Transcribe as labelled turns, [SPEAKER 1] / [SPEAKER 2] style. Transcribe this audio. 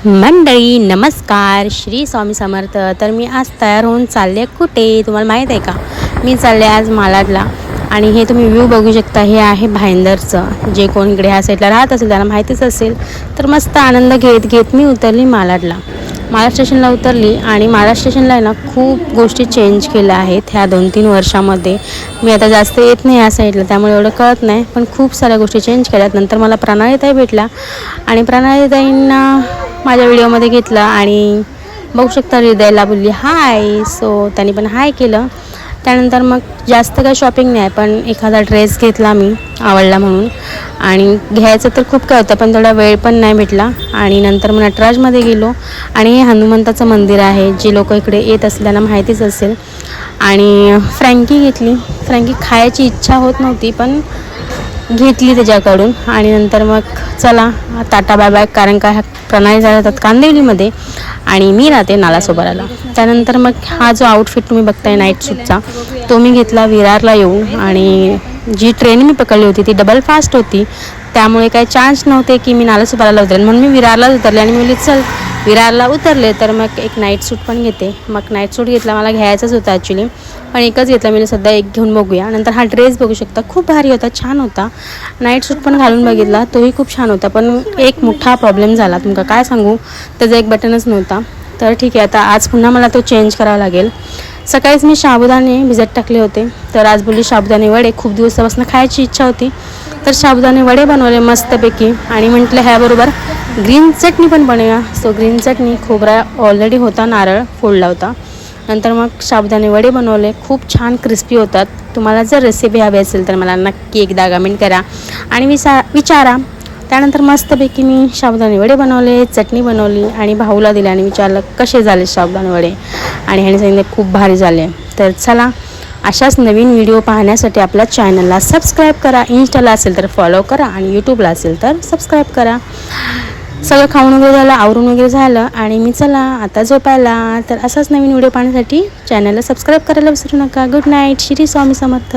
[SPEAKER 1] मंडळी नमस्कार, श्री स्वामी समर्थ। तर मी आज तयार होऊन चालले कुठे तुम्हाला माहीत आहे का? मी चालले आज मालाडला आणि हे तुम्ही व्ह्यू बघू शकता। हे आहे भाईंदरचं। जे कोण इकडे ह्या साईडला राहत असेल त्यांना माहितीच असेल। तर मस्त आनंद घेत मी उतरली मालाडला। मालाड स्टेशनला उतरली आणि मालाड स्टेशनला आहे ना खूप गोष्टी चेंज केल्या आहेत ह्या 2-3 वर्षामध्ये। मी आता जास्त येत नाही या साईडला त्यामुळे एवढं कळत नाही, पण खूप साऱ्या गोष्टी चेंज केल्यात। नंतर मला प्रणालीताई भेटला आणि प्रणालीताईंना माझ्या व्हिडिओमध्ये घेतलं आणि बघू शकता हृदयला बोलली हाय। सो त्यांनी पण हाय केलं। त्यानंतर मग जास्त काही शॉपिंग नाही, पण एखादा ड्रेस घेतला मी आवडला म्हणून। आणि घ्यायचं तर खूप काय होतं, पण थोडा वेळ पण नाही भेटला। आणि नंतर मग नटराजमध्ये गेलो आणि हे हनुमंताचं मंदिर आहे। जे लोक इकडे येत असतील त्यांना माहितीच असेल। आणि फ्रँकी घेतली। फ्रँकी खायची इच्छा होत नव्हती पण घेतली त्याच्याकडून। आणि नंतर मग चला टाटा बाय बाय, कारण का प्रणाली जातात कांदिवलीमध्ये आणि मी राहते नालासोपाराला। त्यानंतर मग हा जो आउटफिट तुम्ही बघताय नाईट सूटचा, तो मी घेतला विरारला येऊन। आणि जी ट्रेन मी पकडली होती ती डबल फास्ट होती, त्यामुळे काही चान्स नव्हते की मी नालासोपाराला उतरेन, म्हणून मी विरारलाच उतरले। आणि मी बोलली चल विरारला उतरले तर मग एक नाईट सूट पण घेते। मग नाईट सूट घेतला, मला घ्यायचाच होता ॲक्च्युली, पण एकच घेतला मी, सध्या एक घेऊन बघूया। नंतर हा ड्रेस बघू शकता, खूप भारी होता, छान होता। नाईट सूट पण घालून बघितला, तोही खूप छान होता, पण एक मोठा प्रॉब्लेम झाला तुमका काय सांगू, त्याचा एक बटनच नव्हता। तर ठीक आहे, आता आज पुन्हा मला तो चेंज करावा लागेल। सकाळीच मी साबुदाणे भिजत टाकले होते, तर आज बोलली साबुदाणे वडे, खूप दिवसापासून खायची इच्छा होती, तर साबुदाणे वडे बनवले मस्तपैकी। आणि म्हटलं ह्याबरोबर ग्रीन चटणी पण बनवूया। सो ग्रीन चटणी, खोबरा ऑलरेडी होता, नारळ फोडला होता। नंतर मग साबुदाणे वडे बनवले, खूप छान क्रिस्पी होतात। तुम्हाला जर रेसिपी हवी असेल तर मला नक्की एकदा कमेंट करा आणि विचारा। त्यानंतर मस्तपैकी मी साबुदाणे वडे बनवले, चटणी बनवली आणि भाऊला दिले आणि विचारलं कसे झाले साबुदाणे वडे, आणि ह्याने सांगितले खूप भारी झाले। तर चला, अशाच नवीन व्हिडिओ पाहण्यासाठी आपल्या चॅनलला सबस्क्राईब करा। इंस्टाला असेल तर फॉलो करा आणि यूट्यूबला असेल तर सबस्क्राईब करा। सगळं खाऊन वगैरे झालं, आवरून वगैरे झालं आणि मी चला आता झोपायला। तर असाच नवीन व्हिडिओ पाहण्यासाठी चॅनलला सबस्क्राईब करायला विसरू नका। Good night, Shri Swami Samarth.